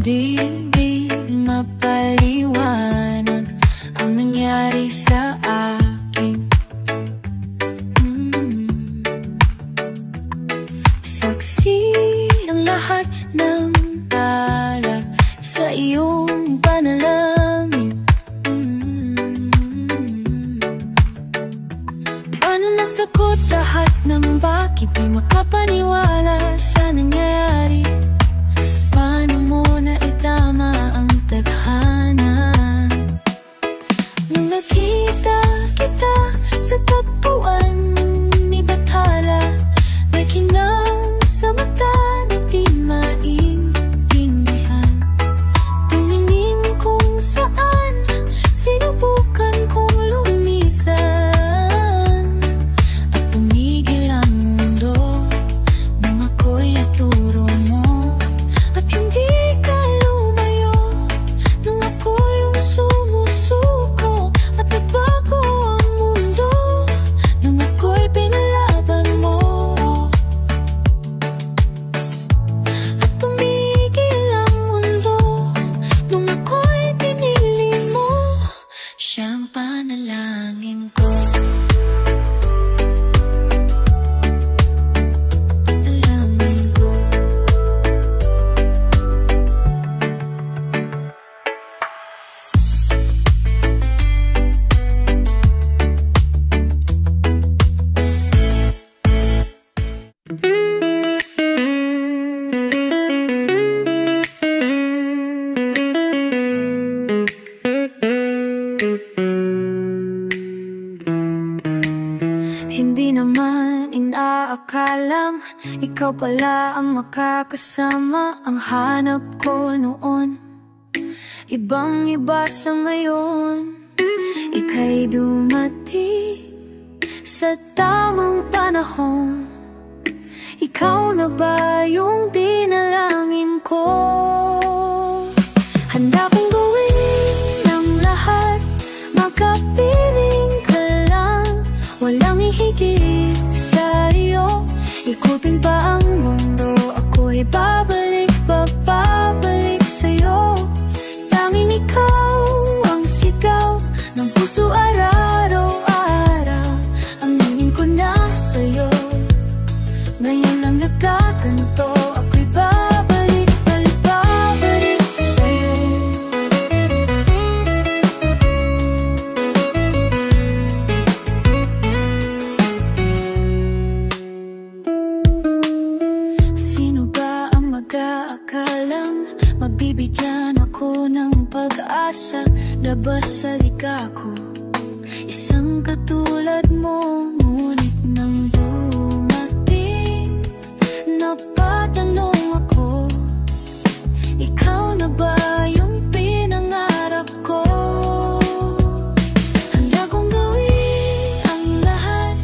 Di mapaliwanag ang nangyari sa akin. Saksi ang lahat ng tala sa iyong panalangin. Paano nasagot lahat ng bakit di makapaniwala sa nangyari? Paano mo na itama ang tadhana? Nung nakita kita sa tagpuan ni Bathala, may kinang sa mata na di maintindihan. Tumingin kung saan, sinubukan kong lumisan, at tumigil ang mundo nung ako'y aturo mo. At hindi ka lumayo nung ako yung sumusuko, at nabago ang mundo nung ako'y pinalaban mo. At tumigil ang mundo nung ako'y pinili mo. Siyang panalangin ko. Panalangin ko. Hindi naman inaakalang ikaw pala ang makakasama. Ang hanap ko noon, ibang iba sa ngayon. Ika'y dumating sa tamang panahon. Ikaw na ba yung dinalangin ko? Handa kong gawin ang lahat, makapiling ka lang. Walang ihigit sa iyo, ikutin pa ang mundo. Ako'y babalik, babalik sa'yo. Tanging ikaw ang sigaw ng puso araw-araw. Aminin ko na sa'yo, ngayon lang nagkaganto. Ako'y babalik, babalik sa'yo. Sino ba ang mag-aakalang mabibigyan ako ng pag-asa? Labas sa likha ko, isang katulad mo. Ngunit nang dumating, napatanong ako, ikaw na ba yung pinangarap ko? Handa kong gawin ang lahat,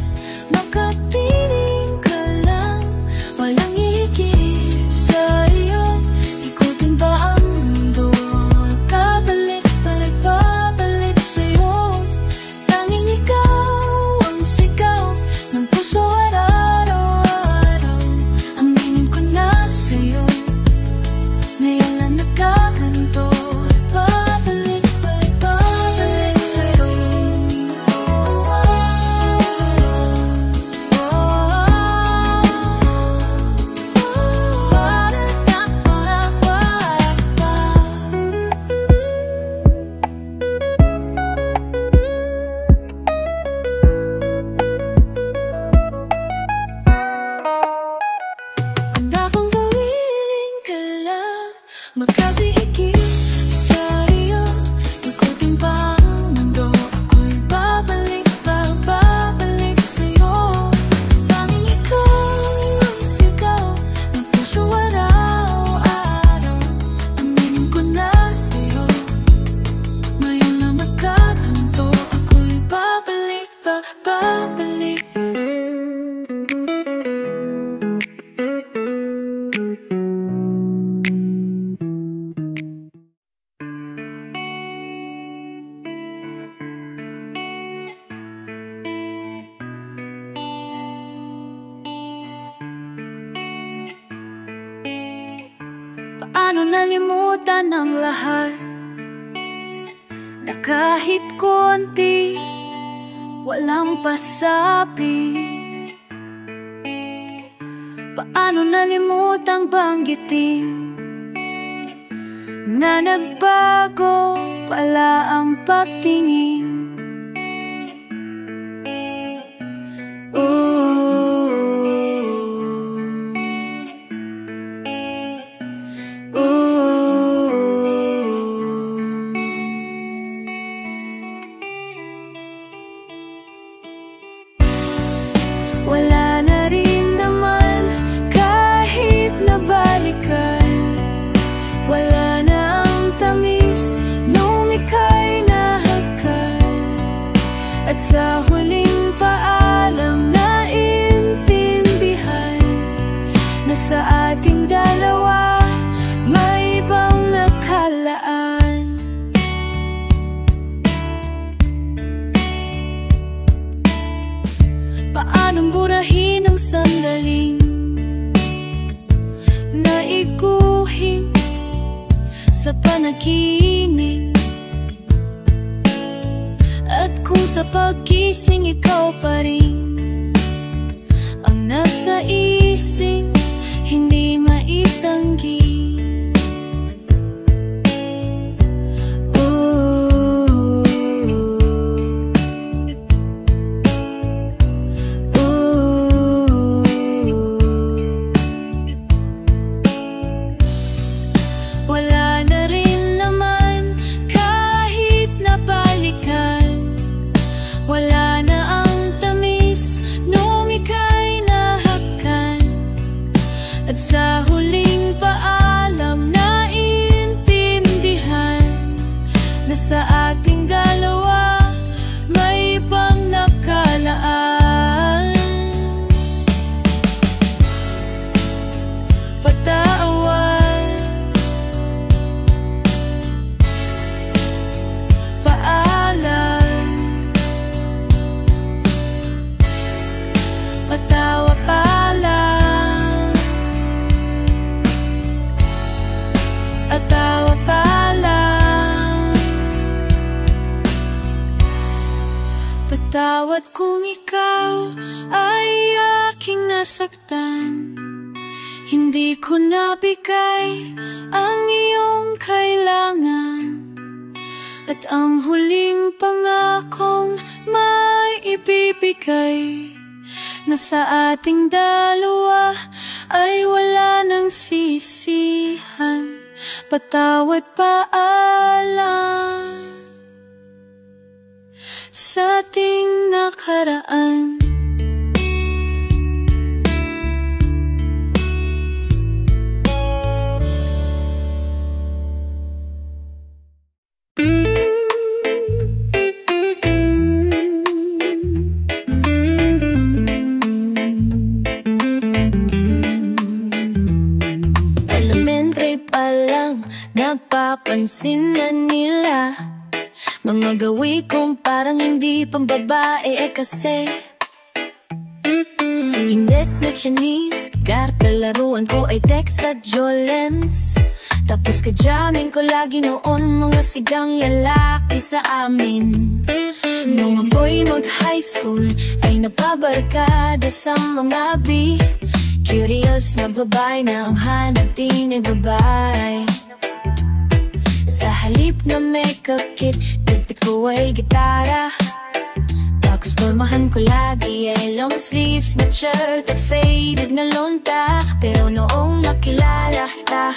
makapiling ka lang. Walang higit sa iyo, ikutin ba ang mundo? Kabalik, balik, babalik sa'yo. Tanging ikaw ang sigaw ng puso araw-araw. Aminin ko na sa'yo, ngayon lang nagkaganto. Babalik, balik, babalik sa'yo. Handa kong gawin ka lang, makabihigit sa iyo. Ikutin pa ang mundo, ako'y babalik, babalik sa'yo. Tanging ikaw ang sigaw ng puso araw-araw. Aminin ko na sa'yo, ngayon lang magkaganto. Ako'y babalik, babalik. Paano nalimutan ang lahat, na kahit konti walang pasabi? Paano nalimutang banggitin na nagbago pala ang pagtingin? Wala na rin naman kahit nabalikan, wala na ang tamis nung ika'y nahakan. At sa huling paalam naintindihan na sa ating dalawa may ibang nakalaan. Paanong burahin ang sandaling naiguhit sa panaginip? At kung sa pagkising ikaw pa rin ang nasa isip, hindi maitanggi. Wala na rin naman kahit nabalikan, wala na ang tamis nung ika'y nahakan. At sa huling paalam naintindihan na sa ating dalawa may ibang nakalaan. Patawa pala, patawa pala, patawad kung ikaw ay aking nasaktan. Hindi ko nabigay ang iyong kailangan, at ang huling pangakong may ibibigay na sa ating dalawa ay wala nang sisihan. Patawad paalam sa ating nakaraan. Napapansin na nila mga gawi kong parang hindi pang babae kasi Ines na Chinese, karta laruan ko ay text at Jolens. Tapos kadyamin ko lagi noon mga sigang lalaki sa amin. Nung ako'y mag-high school ay napabarkada sa mga B. Curious na babae na ang hanap din ay babae. Sa halip na makeup kit, dagdag ko ay gitara. Tapos pormahan ko lagi ay long sleeves na shirt at faded na lonta. Pero noong nakilala kita,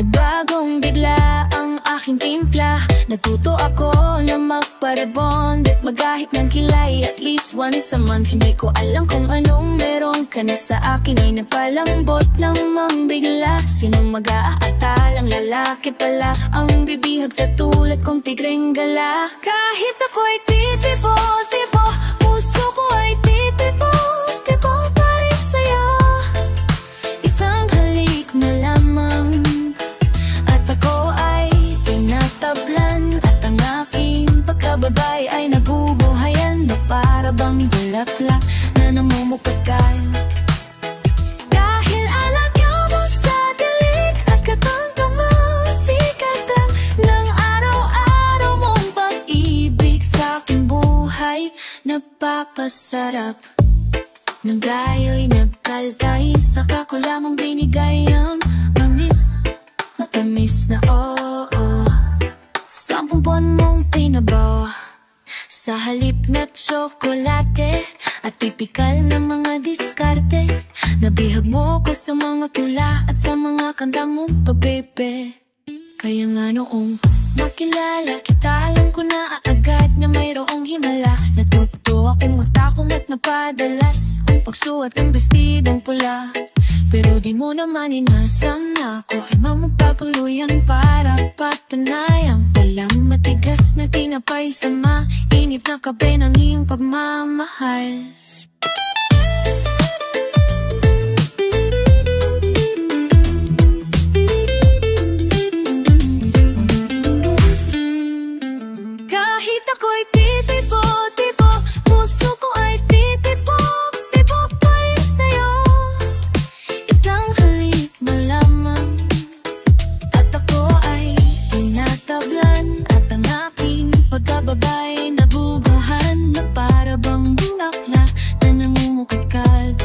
nagbagong bigla ang aking timpla. Natuto ako na magparebond at magahit ng kilay at least once a month. Hindi ko alam kung anong meron ka na sa akin ay napalambot lamang bigla. Sinong mag-aatalang lalaki pala ang bibihag sa tulad kong tigreng gala. Kahit ako'y titipo, puso ko ay titipo, tipo pa rin sa'yo. Isang halik na lamang at ako ay tinatablan, at ang aking pagkababay ay nabubuhayan na para bang bulaklak na namumukat. Dahil alak niyo mo sa dilig at katangkang napapasarap. Nang tayo'y nagkaltay, saka ko lamang binigay ang matamis na oo. 10 buwan mong tinabaw sa halip na tsokolate at tipikal na mga diskarte. Nabihag mo ko sa mga tula at sa mga kanta mo pa, bebe. Kaya nga noong makilala kita, alam ko na agad na mayroong himala. Natuto akong matakong at napadalas ang pagsuot ng bestidong pula. Pero di mo naman inasam na ako ay mamagpapuluyan para patunayang walang matigas na tinapay sa mainip na kape ng iyong pagmamahal. Kahit ako'y titipo-tipo, puso ko ay titipo-tipo pa rin sa'yo. Isang halik na lamang at ako ay tinatablan, at ang aking pagkababay nabugahan na para bang bulaklak na namumukadkad.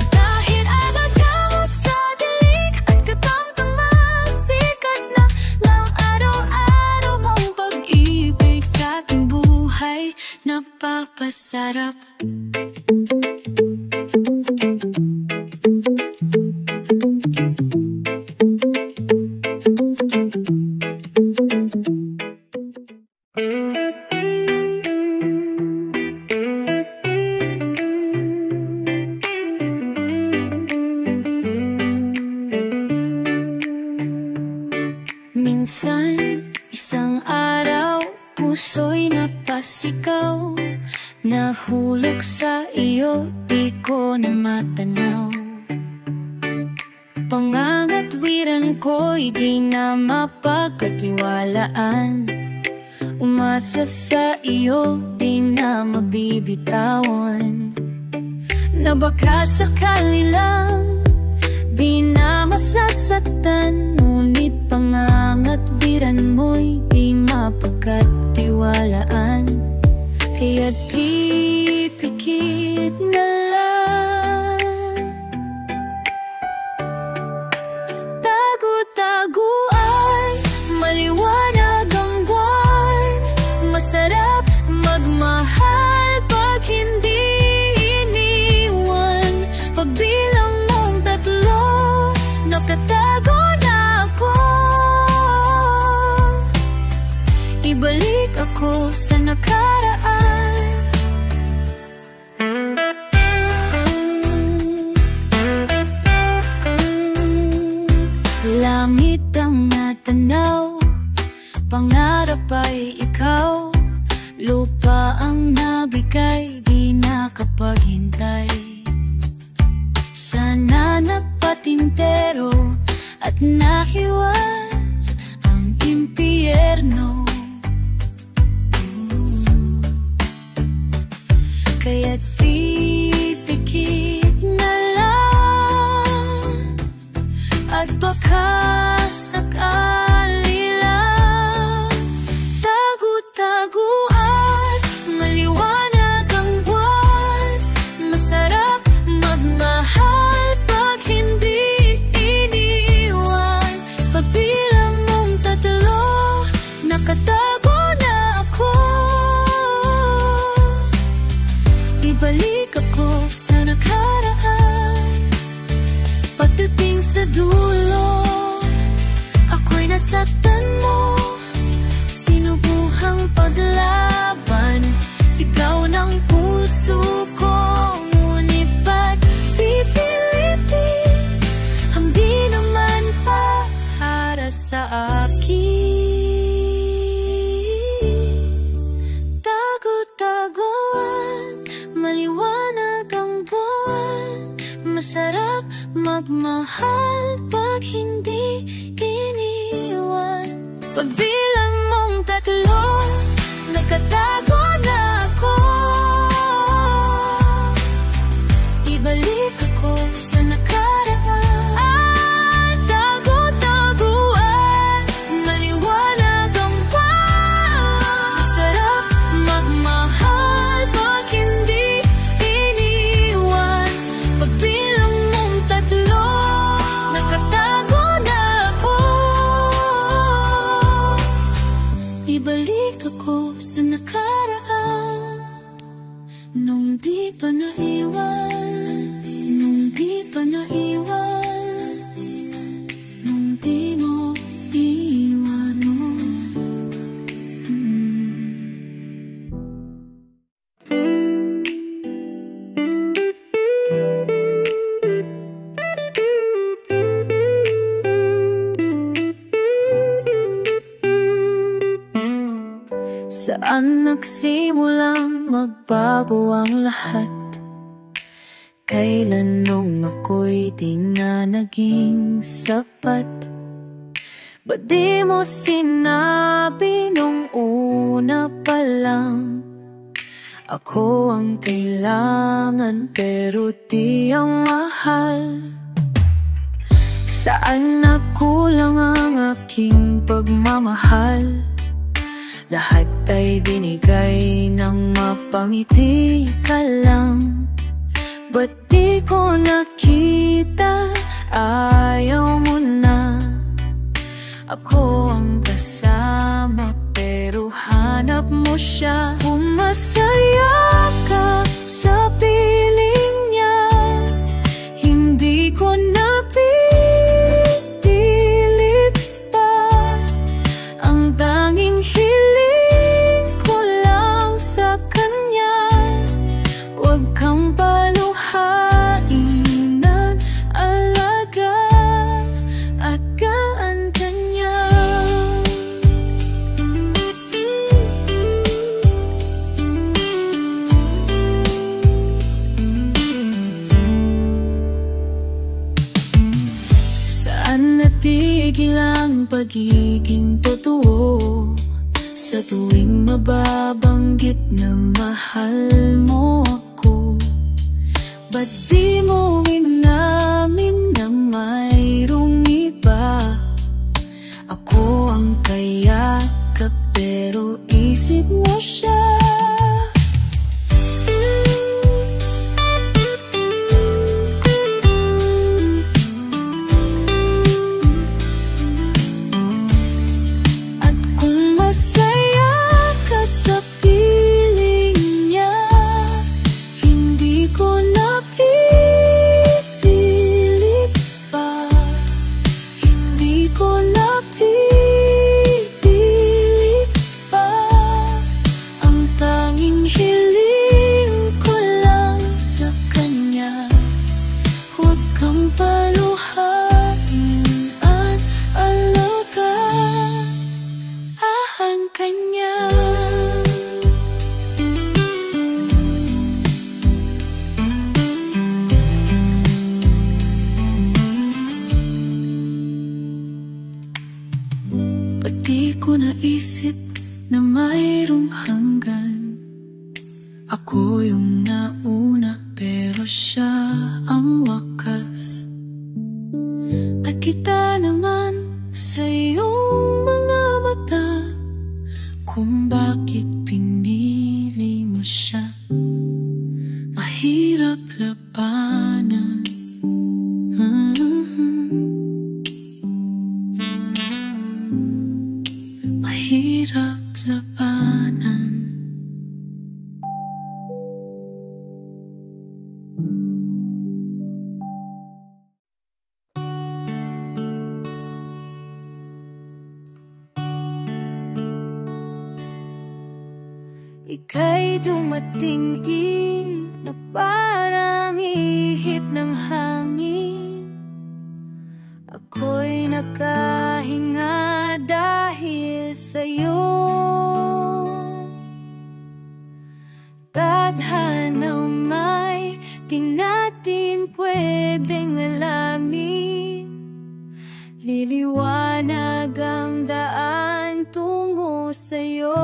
Kahit agad ka mo sa dilig at katamtaman, sikat na ng araw-araw mong pag-ibig sa aking buhay napapasarap. Minsan, isang araw, puso'y napasigaw. Nahulog sa iyo, di ko na matanaw. Pangangatwiran ko'y di na mapagkatiwalaan. Umasa sa iyo, di na mabibitawan. Na baka sakali lang, di na masasaktan. Ngunit pangangatwiran mo'y di mapagkatiwalaan. Kaya't pipikit na lang. Tago-taguan, maliwanag ang buwan. Masarap magmahal pag hindi iniwan. Pagbilang mong 3, nakatago na ako. Ibalik ako sa nakaraan. Langit ang natanaw, pangarap ay ikaw. Lupa ang nabigay, di nakapaghintay. Sana napatintero at nahiwas ang impyerno. Kaya't pipikit na lang, at baka sakali lang. Tago-taguan, maliwanag ang buwan. Masarap magmahal pag hindi iniwan. Pagbilang mong 3, nakatago na ako. Ibalik ako sa nakaraan. Pagdating sa dulo, ako'y nasaktan mo. Sinubuhang paglaban, sigaw ng puso ko. Ngunit ba't pipilitin ang di naman para sa akin? Tago-taguan, maliwanag ang buwan. Masarap magmahal pag hindi iniwan. Pagbilang mong 3, nakatago na ako. Ibalik ako sa nakaraan. Tago-taguan, maliwanag ang buwan. Masarap magmahal pag hindi Saan nagsimulang magbago ang lahat? Kailan nung ako'y di na naging sapat? Ba't di mo sinabi nung una pa lang? Ako ang kailangan pero di ang mahal. Saan nakulang ang aking pagmamahal? Lahat ay binigay ng mapangiti ka lang. Ba't di ko nakita, ayaw mo na? Ako ang kasama pero hanap mo siya. Masaya ka sa piling niya, hindi ko napipilit pa. Ang tanging hiling ko lang sa kanya, huwag kang paluhain at alagaan ka niya. Saan natigil ang pagiging totoo? Sa tuwing mababanggit na mahal mo ako, ba't di mo inamin na mayroong iba? Ako ang kayakap pero isip mo siya. Masaya ka sa piling niya, hindi ko napipilit pa. Hindi ko napipilit pa. Ang tanging hiling ko lang sa kanya, huwag kang paluhain at alagaan kanya. Ba't di ko naisip na mayroong hanggan? Ako yung nauna pero siya ang wakas. At kita naman sa iyong mga mata kung bakit pinili mo siya. Mahirap labanan. Mahirap labanan. Ika'y dumating na parang ihip ng hangin. Ako'y nakahinga dahil sa'yo. Tadhana may di natin pwedeng alamin. Liliwanag ang daan tungo sa'yo.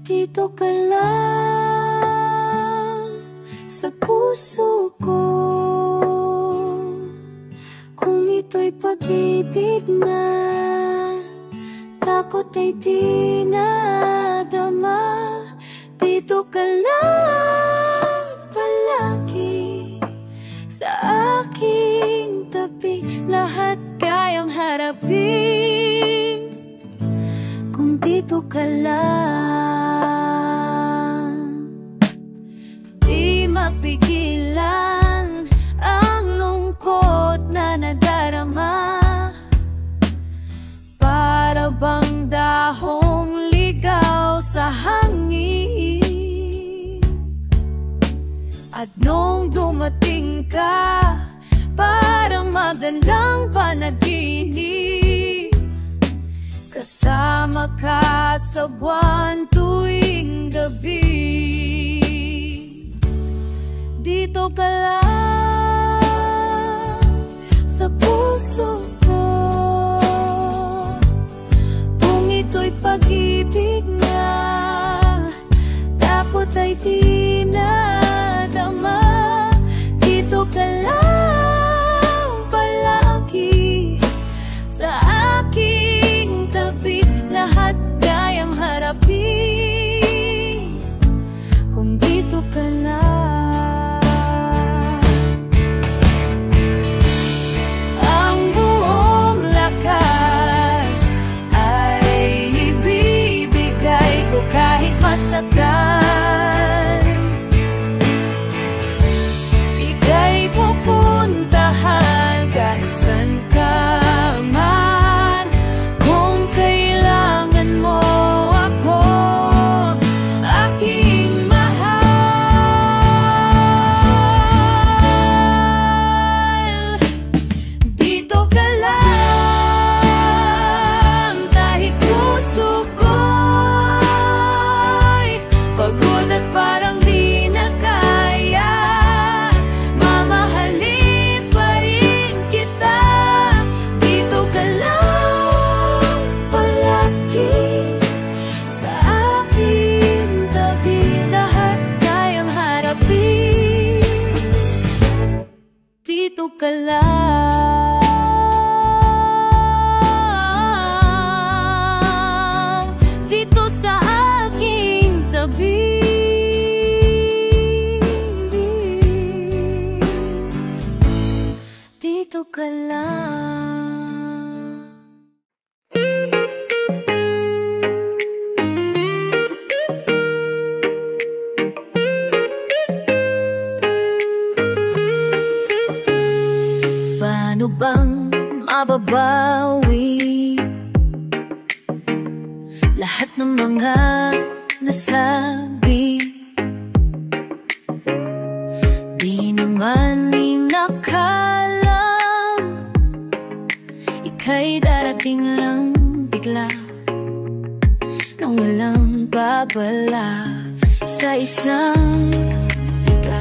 Dito ka lang sa puso ko. Kung ito'y pag-ibig na, takot ay di nadama. Dito ka lang palagi sa aking tabi. Lahat kayang harapin kung dito ka lang. Di mapigilan ang lungkot na nadarama. Para bang dahong ligaw sa hangin. At nung dumating ka, parang magandang panaginip. Kasama ka sa buwan tuwing gabi. Dito ka lang sa puso ko, kung ito'y pag-ibig na dapat ay di nadama. Dito ka lang palagi sa aking tabi, lahat kayang harapin kung dito ka lang. Ang buong lakas ay ibibigay ko kahit masaktan. Ika'y pupuntahan kahit saan ka man. Kung kailangan mo ako, aking mahal. Dito ka lang kahit puso ko'y pagod at parang di na kaya. Mamahalin pa rin kita. Dito ka lang palagi sa aking tabi, lahat kayang harapin. Dito ka lang, dito sa aking tabi. Dito ka lang. Paano bang mababawi lahat ng mga nasabi? Di naman inakalang ika'y darating lang bigla nang walang babala, sa isang bigla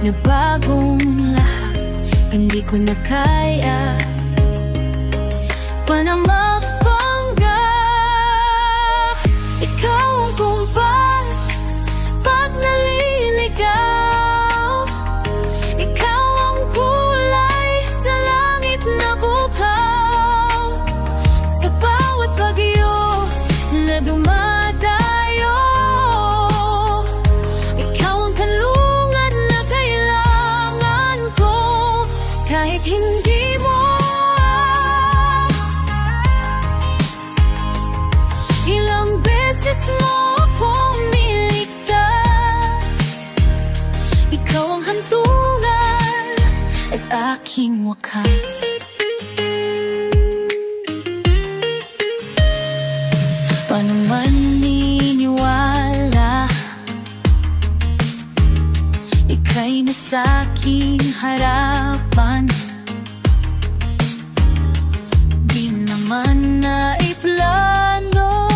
na bagong lahat. Hindi ko na kaya pa na magpanggap. Ikaw ang kumpas pag naliligaw. Ikaw ang kulay sa langit na bukaw. Sa bawat bagyo na dumadayo, ikaw ang kanlungan na kailangan ko. Kahit hindi mo ilang beses mo akong niligtas, ikaw ang hantungan at aking wakas. Paano man niniwala, ika'y nasa aking harapan. Di naman naiplano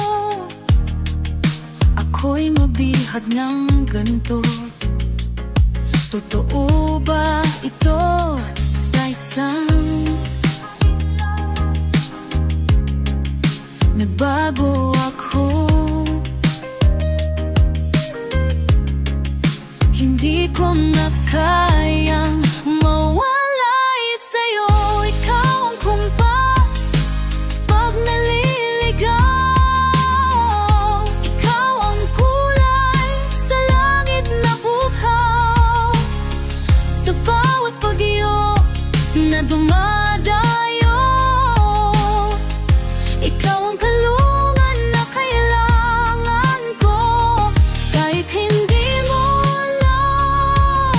ako'y mabihag ng ganito. Totoo ba ito sa isang nagbago ako? Hindi ko na kayang mawalay sa'yo. Ikaw ang kumpas pag naliligaw. Ikaw ang kulay sa langit na bukaw. Sa bawat bagyo na dumadayo, ikaw ang kalungan na kailangan ko. Kahit hindi mo alam,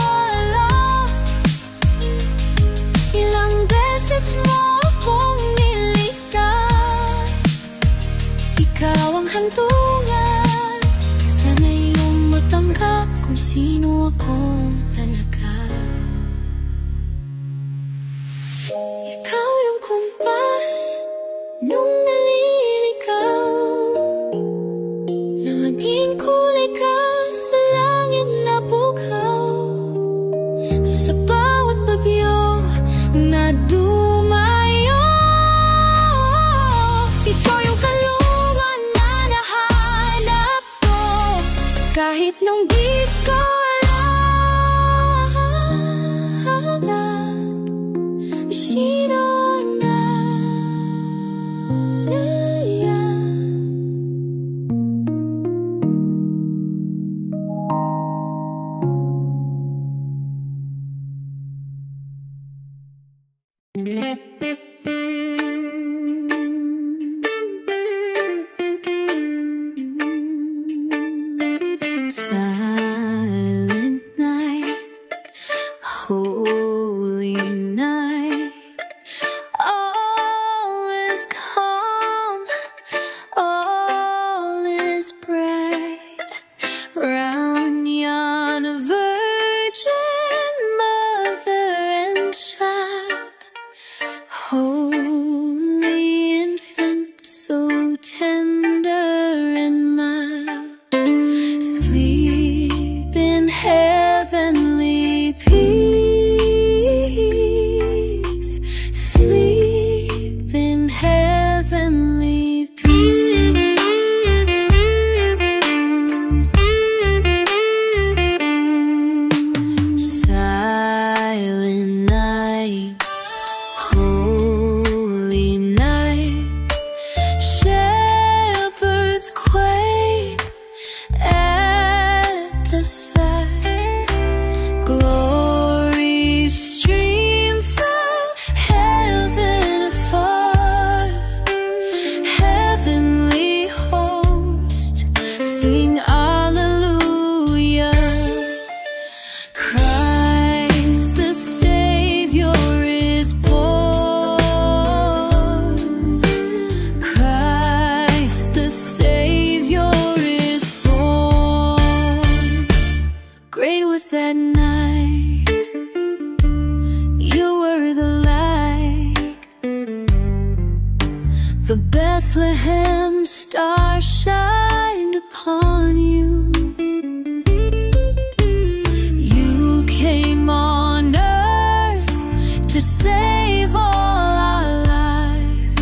ilang beses mo akong niligtas, ikaw ang hantungan. Sana iyong matanggap kung sino ako talaga. Ikaw yung kumpas nung naliligaw. Kahit nung di ko alam, sino na silent night, holy night, all is calm, all is bright, round yon virgin mother and child, holy infant, so tender and mild. Sleep in heavenly peace. Sleep in heavenly peace. Silent night, holy night, shepherds quake at the sight. Glory stream from heaven afar. Heavenly host sing Alleluia. Christ the Savior is born. Christ the Savior is born. Great was that night, you were the light. The Bethlehem star shined upon you. You came on earth to save all our lives.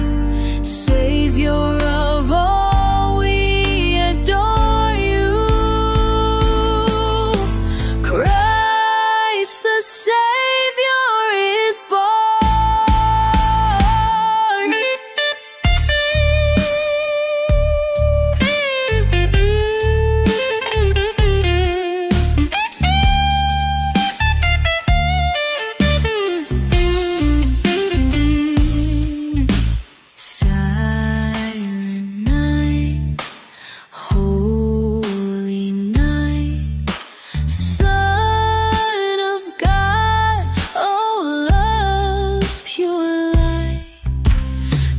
Savior of all, we adore you. Christ the Savior is born. Silent night, holy night, Son of God, oh love's pure light,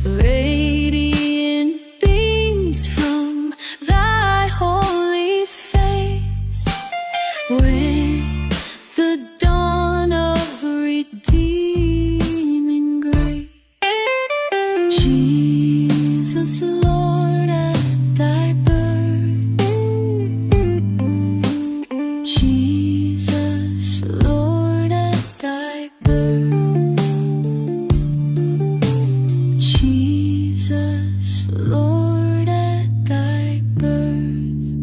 radiant beams from thy holy face, with the dawn of redeeming grace. Jesus, Lord, at thy birth. Jesus, Lord, at thy birth. Jesus, Lord, at thy birth.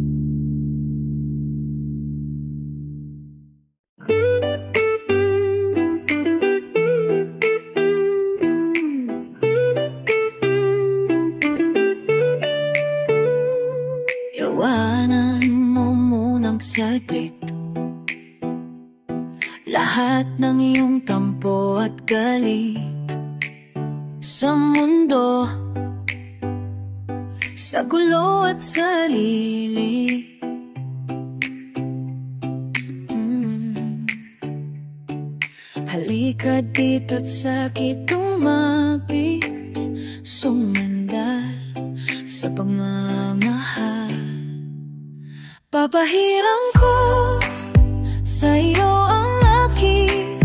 Iwanan mo munang saglit lahat ng iyong tampo at galit sa mundo, sa gulo at sa lili. Halika dito't sakit tumabi, sumandal sa pagmamahal. Papahirang ko sa iyo ang aking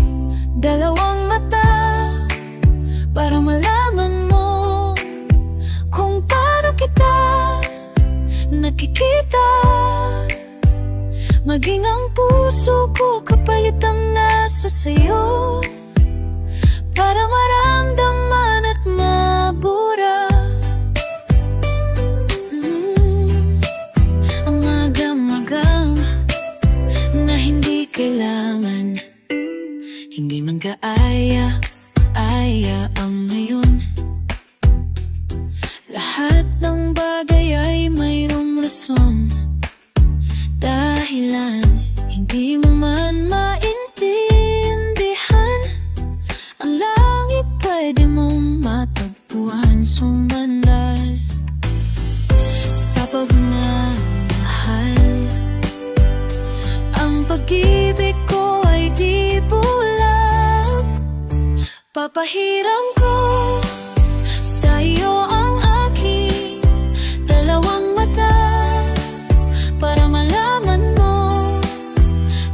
dalawang mata para malaman mo kung paano kita nakikita. Maging ang puso ko kapalit ang nasa sayo para maramdaman at mabura. Ang agam-agam mag-aaya, ang ngayon. Lahat ng bagay ay mayroong rason, dahilan hindi mo man maintindihan. Ang langit pwede mong matagpuan, sumandal sa pagmamahal. Ang pag-ibig ko ay di bulag, papahiram ko sa iyo ang aking dalawang mata, para malaman mo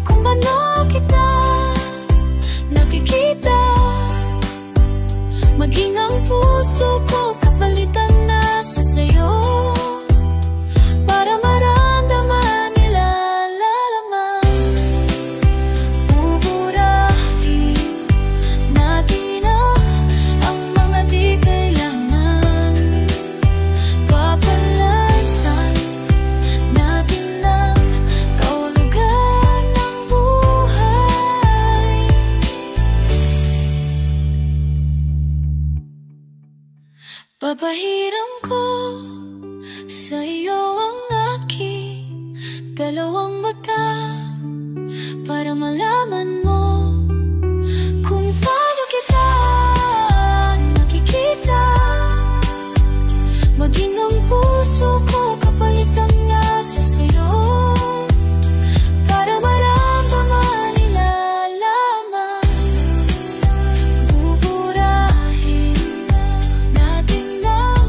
kung paano kita nakikita. Maging ang puso ko kapalitan na sa sayo, para maramdaman nilalaman. Buburahin natin ang mga di kailangan, papalitan natin ang kahulugan ng buhay. Papahiram ko sa iyo ang aking dalawang mata, para malaman mo kung paano kita nakikita. Maging ang puso ko kapalitan niya sa sayo, para maramdaman nilalaman. Buburahin natin lang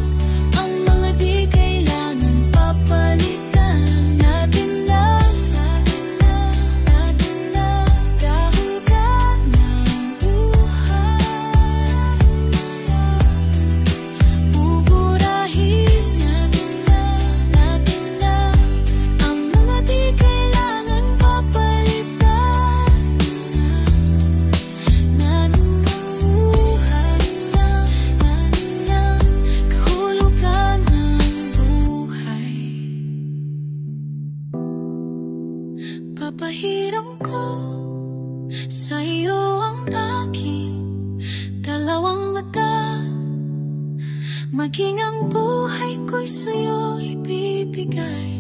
ang mga di kailangan, papalitan natin lang kahulugan ng buhay. Buburahin natin lang ang mga di kailangan, papalitan natin ang kahulugan ng buhay. Papahiram ko sa iyo ang aking dalawang mata, maging ang buhay ko'y sa'yo ibibigay.